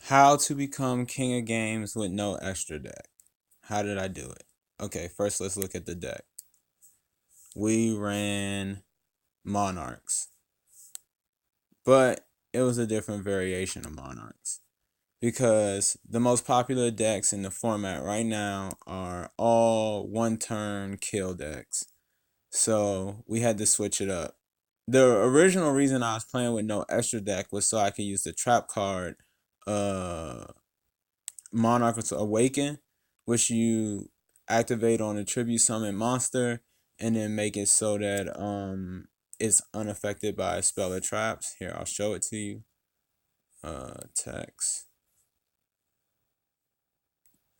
How to become king of games with no extra deck. How did I do it? Okay, first let's look at the deck. We ran Monarchs, but it was a different variation of Monarchs because the most popular decks in the format right now are all one-turn kill decks. So we had to switch it up. The original reason I was playing with no extra deck was so I could use the trap card uh Monarch's Awaken, which you activate on a tribute summon monster, and then make it so that it's unaffected by spell or traps. Here, I'll show it to you. Text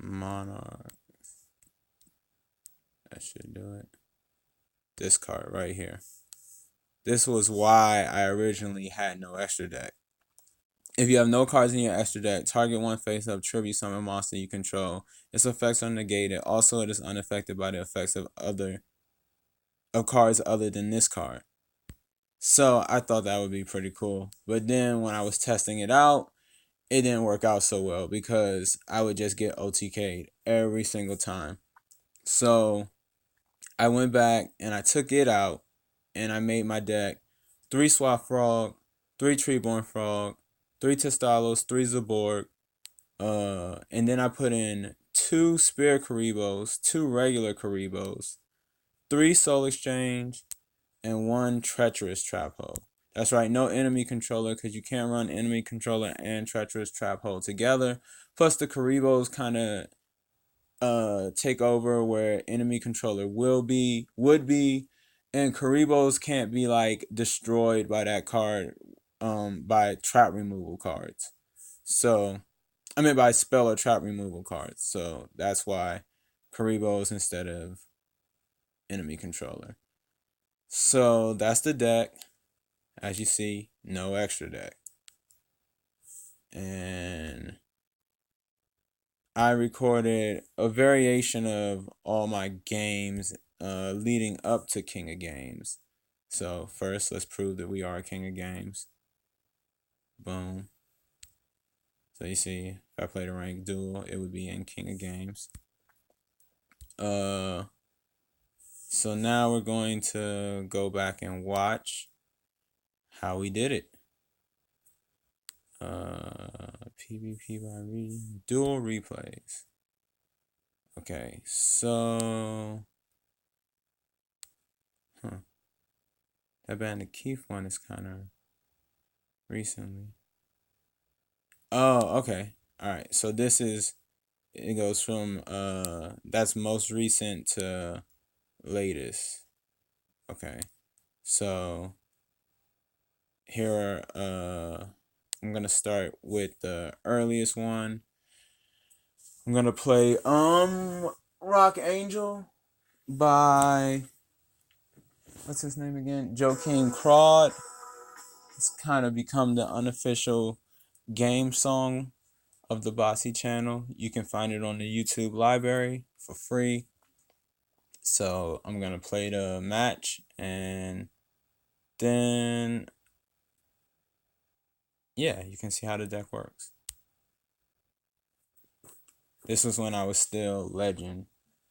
Monarch. That should do it. This card right here. This was why I originally had no extra deck. If you have no cards in your extra deck, target one face-up tribute summon monster you control. Its effects are negated. Also, it is unaffected by the effects of cards other than this card. So I thought that would be pretty cool. But then when I was testing it out, it didn't work out so well because I would just get OTK'd every single time. So I went back and I took it out and I made my deck 3 Swap Frog, 3 Treeborn Frog, 3 Testalos, 3 Zaborg, and then I put in 2 Spear Karibos, 2 regular Karibos, 3 Soul Exchange, and 1 Treacherous Trap Hole. That's right, no enemy controller because you can't run enemy controller and Treacherous Trap Hole together. Plus the Karibos kind of take over where enemy controller would be, and Karibos can't be like destroyed by that card by trap removal cards. So I mean by spell or trap removal cards. So that's why Karibos instead of enemy controller. So that's the deck. As you see, no extra deck. And I recorded a variation of all my games leading up to King of Games. So first, let's prove that we are King of Games. Boom. So you see, if I played a ranked duel, it would be in King of Games. So now we're going to go back and watch how we did it. PvP by reading dual replays. Okay, so that Bandit Keith one is kind of recently. Oh, okay. All right. So this is it goes from that's most recent to latest. Okay. So here I'm gonna start with the earliest one. I'm gonna play Rock Angel by what's his name again? Joaquin Crawd. It's kind of become the unofficial game song of the Botsy channel. You can find it on the YouTube library for free. So I'm gonna play the match and then yeah, you can see how the deck works. This was when I was still Legend,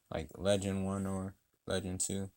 like Legend 1 or Legend 2.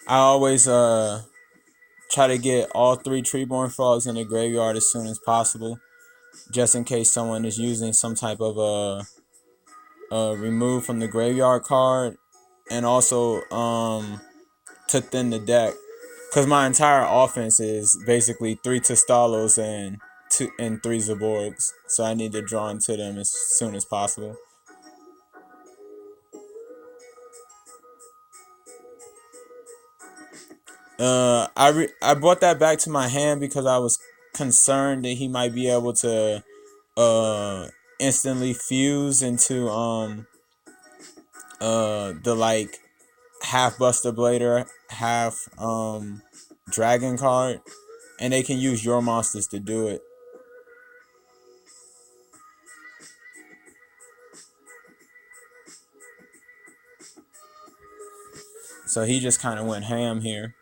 I always try to get all 3 Treeborn Frogs in the graveyard as soon as possible, just in case someone is using some type of remove from the graveyard card, and also to thin the deck, because my entire offense is basically 3 Testalos and 3 Zaborgs, so I need to draw into them as soon as possible. I brought that back to my hand because I was concerned that he might be able to uh instantly fuse into the like half Buster Blader, half Dragon card, and they can use your monsters to do it. So he just kind of went ham here.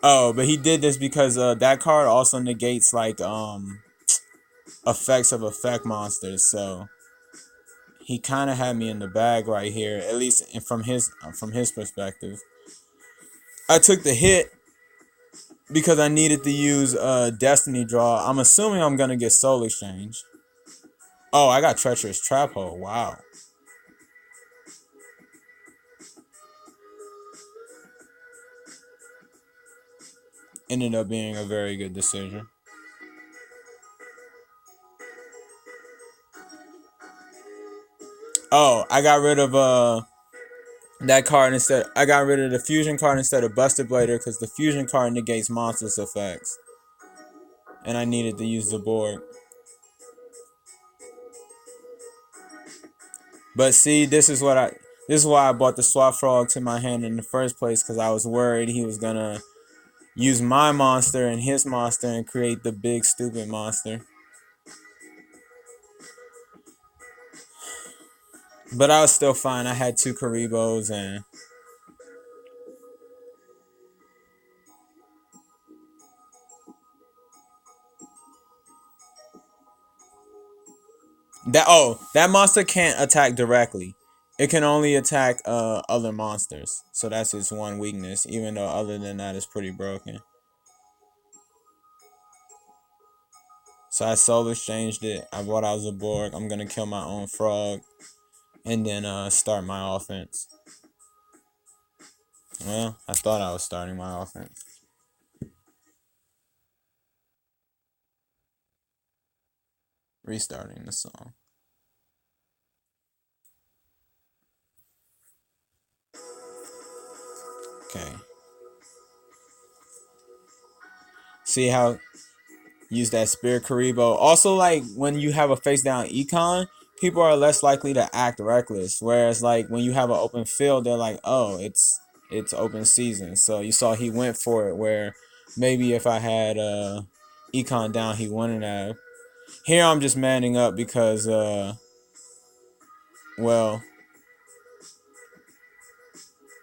Oh, but he did this because that card also negates like effects of effect monsters. So he kind of had me in the bag right here, at least from his perspective. I took the hit because I needed to use Destiny Draw. I'm assuming I'm gonna get Soul Exchange. Oh, I got Treacherous Trap Hole. Wow. Ended up being a very good decision. Oh, I got rid of that card instead. I got rid of the fusion card instead of Buster Blader because the fusion card negates monsters effects, and I needed to use the board. But see, this is why I bought the Swap Frog to my hand in the first place because I was worried he was gonna use my monster and his monster and create the big stupid monster. But I was still fine. I had two Karibos and that monster can't attack directly. It can only attack other monsters. So that's its one weakness, even though other than that it's pretty broken. So I soul exchanged it. I bought out Zaborg. I'm gonna kill my own frog and then start my offense. Well, I thought I was starting my offense. Restarting the song. Okay. See how use that Spirit Karibo. Also, like when you have a face down econ, people are less likely to act reckless. Whereas, like when you have an open field, they're like, "Oh, it's open season." So you saw he went for it. Where maybe if I had econ down, he wouldn't have. Here I'm just manning up because well,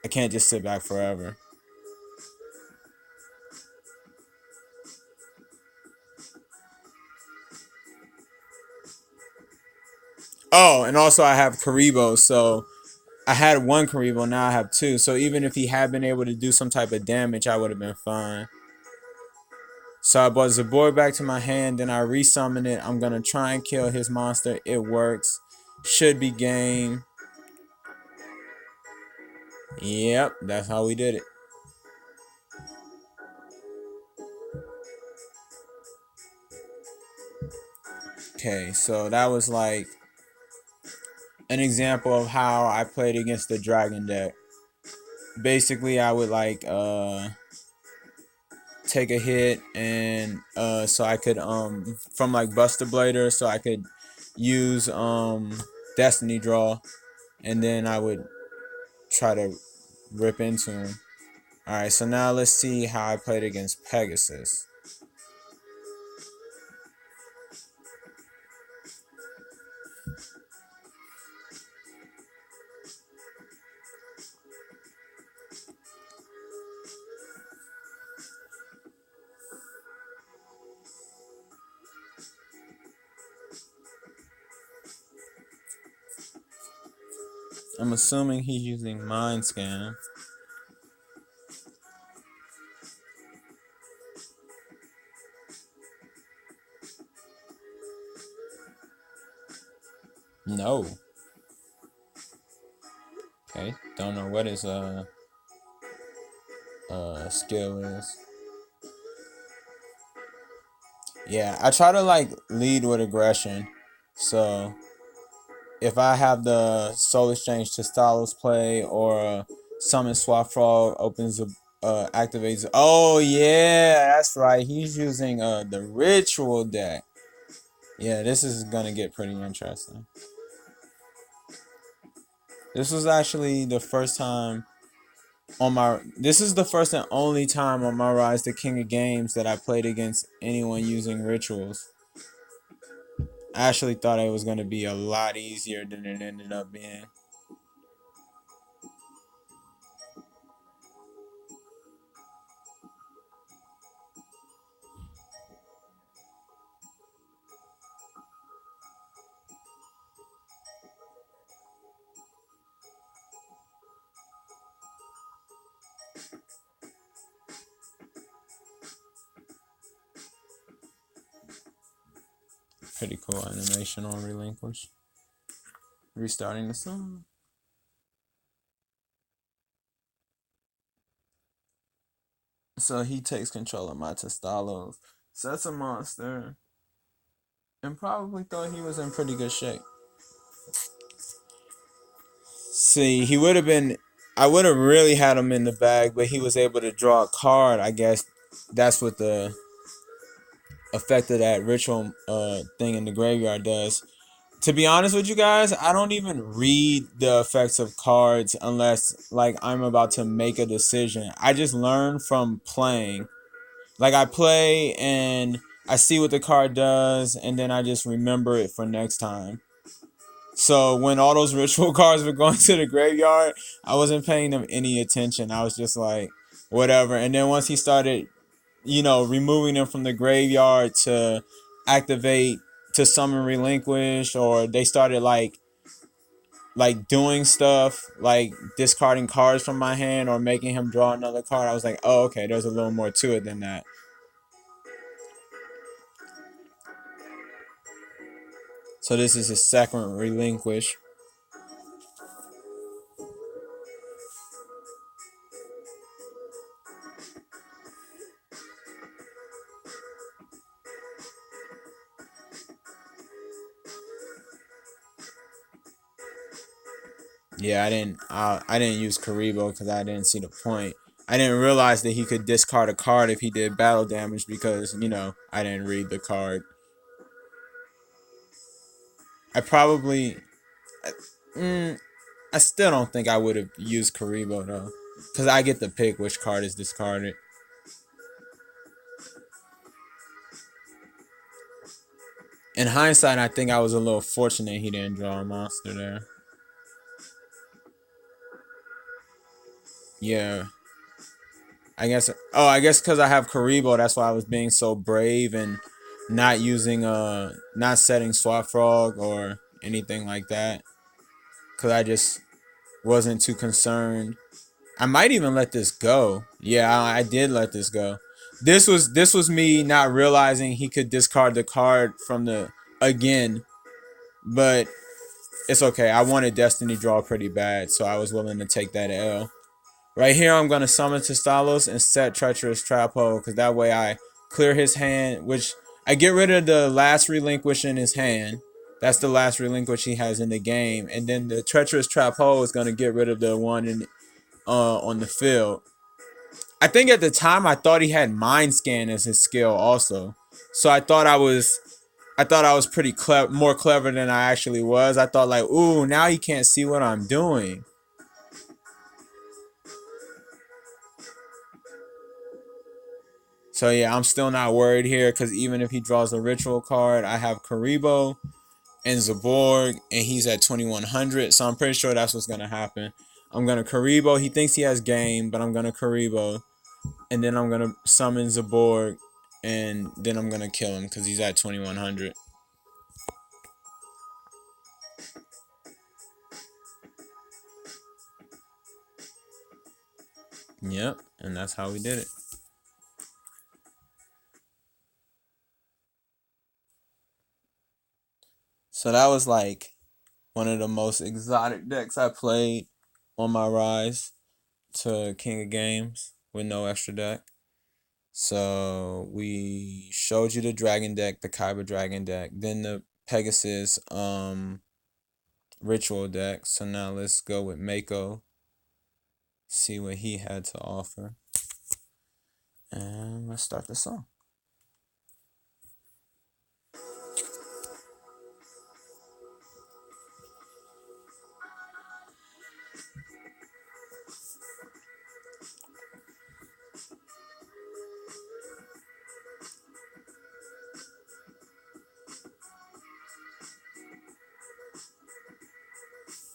I can't just sit back forever. Oh, and also I have Karibo, so I had one Karibo, now I have two. So even if he had been able to do some type of damage, I would have been fine. So I brought Zabor back to my hand, then I resummon it. I'm gonna try and kill his monster. It works. Should be game. Yep, that's how we did it. Okay, so that was like an example of how I played against the dragon deck. Basically, I would like take a hit and so I could from like Buster Blader so I could use Destiny Draw and then I would try to rip into him. Alright, so now let's see how I played against Pegasus. I'm assuming he's using Mind Scan. No. Okay, don't know what his skill is. Yeah, I try to like lead with aggression. So if I have the Soul Exchange to Stalos play or Summon Swap Frog, opens a activates. Oh yeah, that's right. He's using the ritual deck. Yeah, this is gonna get pretty interesting. This was actually the first time on my. This is the first and only time on my Rise to King of Games that I played against anyone using rituals. I actually thought it was gonna be a lot easier than it ended up being. Pretty cool animation on Relinquish. Restarting the song. So he takes control of my Testalos, sets a monster, and probably thought he was in pretty good shape. See, he would have been. I would have really had him in the bag, but he was able to draw a card. I guess that's what the effect of that ritual thing in the graveyard does. To be honest with you guys, I don't even read the effects of cards unless like I'm about to make a decision. I just learn from playing. Like I play and I see what the card does and then I just remember it for next time. So when all those ritual cards were going to the graveyard, I wasn't paying them any attention. I was just like, whatever. And then once he started, removing them from the graveyard to activate to summon relinquish, or they started like doing stuff like discarding cards from my hand or making him draw another card, I was like, oh, okay, there's a little more to it than that. So this is his second relinquish. Yeah, I didn't use Karibo because I didn't see the point. I didn't realize that he could discard a card if he did battle damage because I didn't read the card. I probably, mm, I still don't think I would have used Karibo though, because I get to pick which card is discarded. In hindsight, I think I was a little fortunate he didn't draw a monster there. Yeah, I guess. Oh, I guess because I have Karibo, that's why I was being so brave and not using not setting Swap Frog or anything like that. Cause I just wasn't too concerned. I might even let this go. Yeah, I did let this go. This was me not realizing he could discard the card from the again, but it's okay. I wanted Destiny draw pretty bad, so I was willing to take that L. Right here, I'm going to summon Testalos and set Treacherous Trap Hole, because that way I clear his hand, which I get rid of the last relinquish in his hand. That's the last relinquish he has in the game. And then the Treacherous Trap Hole is going to get rid of the one on the field. I think at the time I thought he had Mind Scan as his skill also. So I thought I was pretty clever, more clever than I actually was. I thought like, ooh, now he can't see what I'm doing. So yeah, I'm still not worried here because even if he draws a ritual card, I have Karibo and Zaborg, and he's at 2100. So I'm pretty sure that's what's gonna happen. I'm gonna Karibo. He thinks he has game, but I'm gonna Karibo, and then I'm gonna summon Zaborg, and then I'm gonna kill him because he's at 2100. Yep, and that's how we did it. So that was like one of the most exotic decks I played on my rise to King of Games with no extra deck. So we showed you the dragon deck, the Kyber dragon deck, then the Pegasus ritual deck. So now let's go with Mako. see what he had to offer. And let's start the song.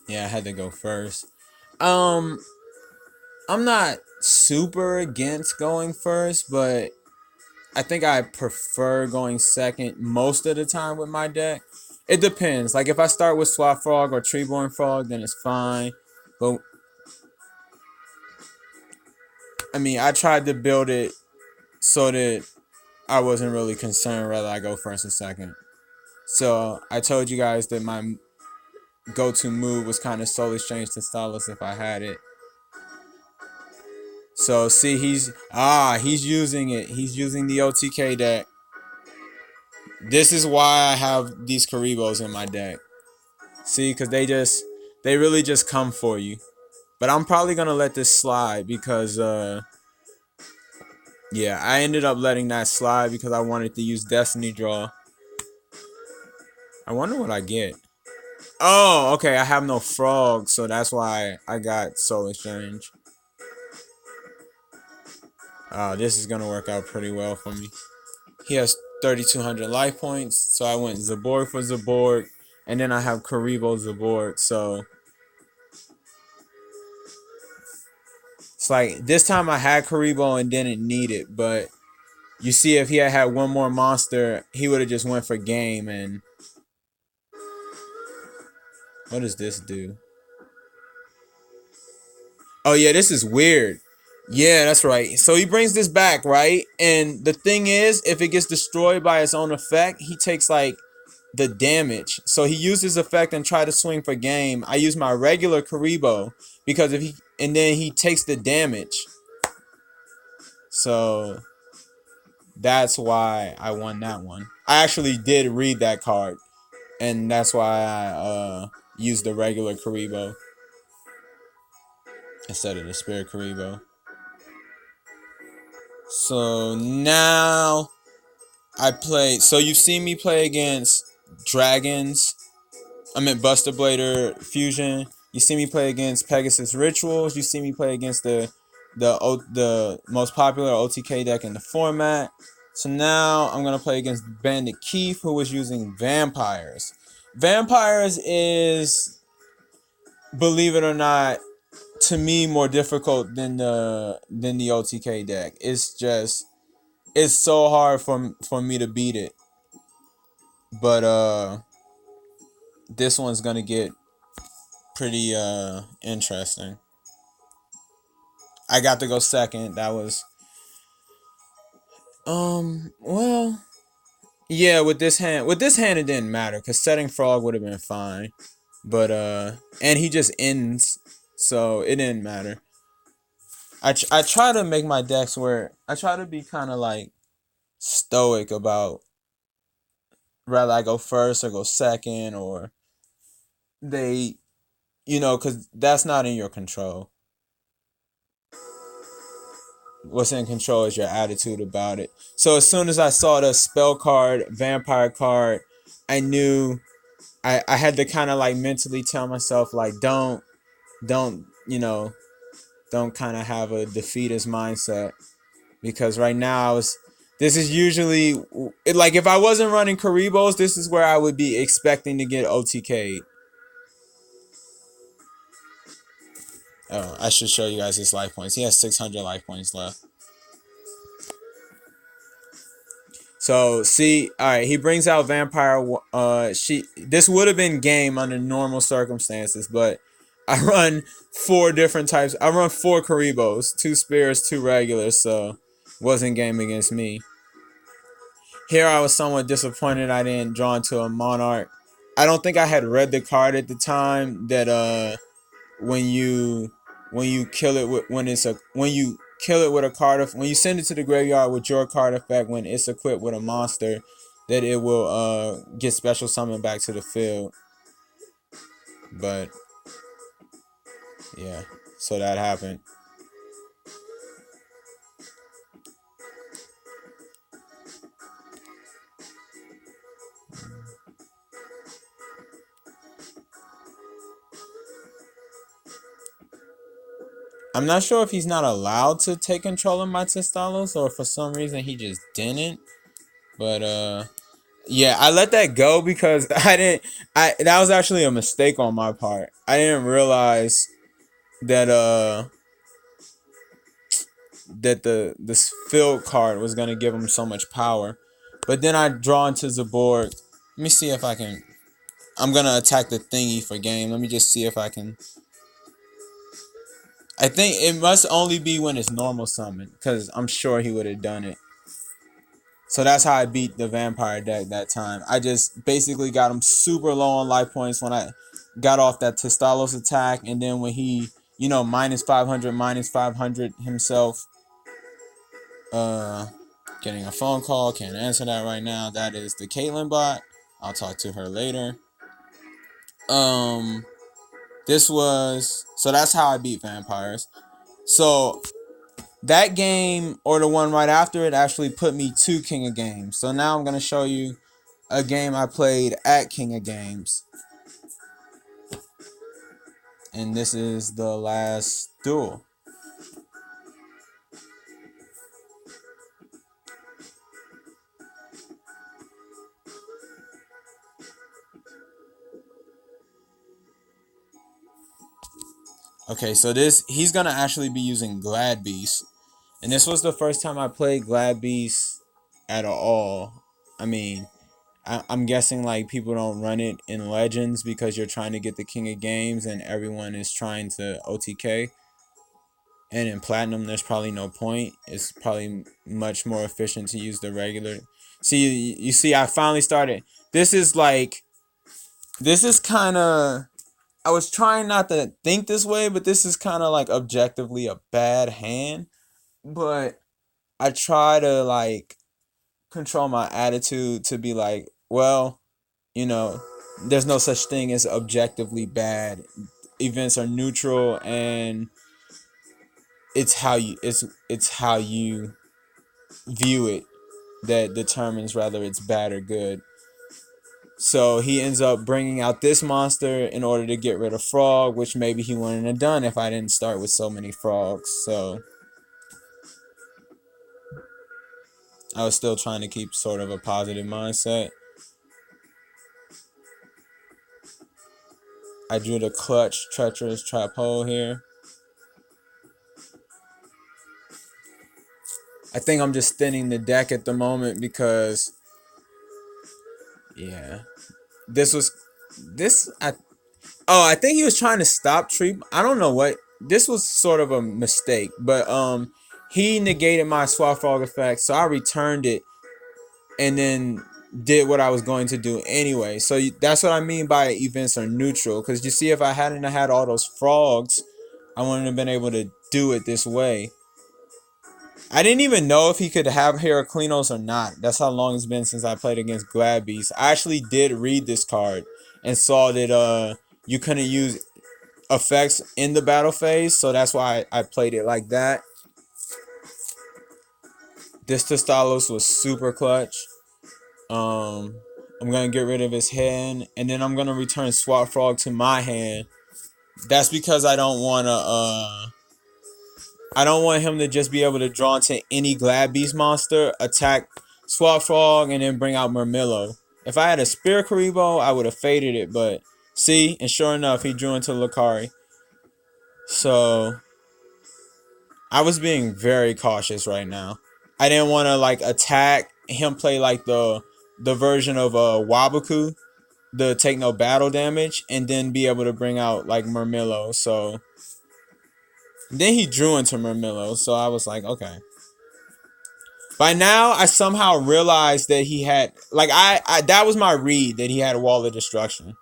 Yeah, I had to go first. Um, I'm not super against going first, but I think I prefer going second most of the time with my deck. It depends. Like if I start with Swap Frog or Treeborn Frog, then it's fine. But I mean, I tried to build it so that I wasn't really concerned whether I go first or second. So I told you guys that my go-to move was kind of Soul Exchange to Stylus if I had it. So see, he's using it. He's using the OTK deck. This is why I have these Karibos in my deck. See, because they really just come for you. But I'm probably gonna let this slide because yeah, I ended up letting that slide because I wanted to use Destiny Draw. I wonder what I get. Oh, okay, I have no frog, so that's why I got Soul Exchange. This is gonna work out pretty well for me. He has 3,200 life points, so I went Zaborg for Zaborg, and then I have Karibo Zaborg, so it's like this time I had Karibo and didn't need it, but you see if he had one more monster, he would have just went for game. And what does this do? Oh yeah, this is weird. Yeah, that's right. So he brings this back, right? And the thing is, if it gets destroyed by its own effect, he takes like the damage. So he used his effect and tried to swing for game. I use my regular Karibo because if he and then he takes the damage. So that's why I won that one. I actually did read that card, and that's why I used the regular Karibo instead of the Spirit Karibo. So now I played. So you see me play against Dragons. I mean Buster Blader Fusion. You see me play against Pegasus Rituals. You see me play against the most popular OTK deck in the format. So now I'm gonna play against Bandit Keith, who was using Vampires. Vampires is, believe it or not, to me more difficult than the OTK deck. It's so hard for me to beat it. But this one's gonna get pretty interesting. I got to go second. That was well, yeah, with this hand it didn't matter cuz setting frog would have been fine. But and he just ends, so it didn't matter. I try to make my decks where I try to be kind of like stoic about whether I go first or go second or they, cuz that's not in your control. What's in control is your attitude about it. So as soon as I saw the spell card, vampire card, I knew I had to kind of like mentally tell myself like don't don't kind of have a defeatist mindset because right now this is usually like if I wasn't running Karibos, this is where I would be expecting to get OTK'd. Oh, I should show you guys his life points. He has 600 life points left. So see, all right, he brings out Vampire. This would have been game under normal circumstances, but I run four different types. I run four Karibos, two spirits, two regulars, so wasn't game against me. Here I was somewhat disappointed I didn't draw into a Monarch. I don't think I had read the card at the time that when you when you kill it with when you kill it with a card of when you send it to the graveyard with your card effect when it's equipped with a monster that it will get special summon back to the field. But yeah, so that happened. I'm not sure if he's not allowed to take control of my Testalos or for some reason he just didn't. But yeah, I let that go because I didn't. I that was actually a mistake on my part. I didn't realize that this field card was gonna give him so much power. But then I draw into Zaborg. Let me see if I can. I'm gonna attack the thingy for game. Let me just see if I can. I think it must only be when it's normal summon, because I'm sure he would have done it. So that's how I beat the vampire deck that time. I just basically got him super low on life points when I got off that Testalos attack, and then when he, minus 500, minus 500 himself. Uh, Getting a phone call, can't answer that right now. That is the Caitlyn bot. I'll talk to her later. Um, so that's how I beat vampires. So that game or the one right after it actually put me to King of Games. So now I'm gonna show you a game I played at King of Games. And this is the last duel. Okay, so he's gonna actually be using Glad Beast. And this was the first time I played Glad Beast at all. I mean, I'm guessing like people don't run it in Legends because you're trying to get the King of Games and everyone is trying to OTK. And in Platinum, there's probably no point. It's probably much more efficient to use the regular. See, you see, I finally started. This is kind of. I was trying not to think this way, but this is kind of like objectively a bad hand. But I try to like control my attitude to be like, well, you know, there's no such thing as objectively bad. Events are neutral, and it's how you view it that determines whether it's bad or good. So he ends up bringing out this monster in order to get rid of Frog, which maybe he wouldn't have done if I didn't start with so many frogs. So I was still trying to keep sort of a positive mindset. I drew the clutch, treacherous trap hole here. I think I'm just thinning the deck at the moment because, yeah, this was this. I think he was trying to stop tree. I don't know what. This was sort of a mistake, but he negated my swap frog effect, so I returned it and then did what I was going to do anyway. So that's what I mean by events are neutral. Because you see, if I hadn't had all those frogs, I wouldn't have been able to do it this way. I didn't even know if he could have Heraclinos or not. That's how long it's been since I played against Glad Beast. I actually did read this card and saw that you couldn't use effects in the battle phase, so that's why I played it like that. This Testalos was super clutch. I'm gonna get rid of his hand, and then I'm gonna return Swap Frog to my hand. That's because I don't want him to just be able to draw into any Glad Beast monster, attack Swap Frog, and then bring out Murmillo. If I had a Spear Karibo, I would have faded it, but see, and sure enough, he drew into Lucari. So I was being very cautious right now. I didn't want to like attack him, play like the version of Wabaku, the take no battle damage, and then be able to bring out like Murmillo. So then he drew into Murmillo, so I was like, okay. By now, I somehow realized that he had like I that was my read that he had a Wall of Destruction.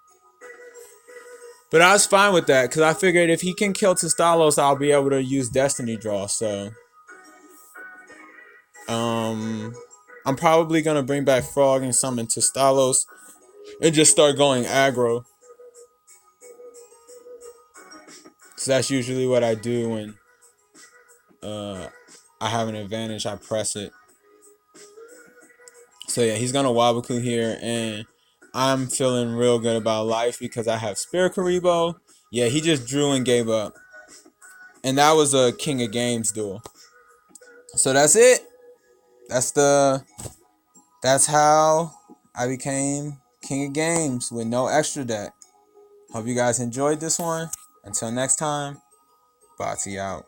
But I was fine with that because I figured if he can kill Testalos, I'll be able to use Destiny Draw. So I'm probably gonna bring back Frog and summon Testalos and just start going aggro. Cause that's usually what I do when I have an advantage. I press it. So yeah, he's gonna Wabaku here, and I'm feeling real good about life because I have Spirit Karibo. Yeah, he just drew and gave up. And that was a King of Games duel. So that's it. That's the that's how I became King of Games with no extra deck. Hope you guys enjoyed this one. Until next time, Botsy out.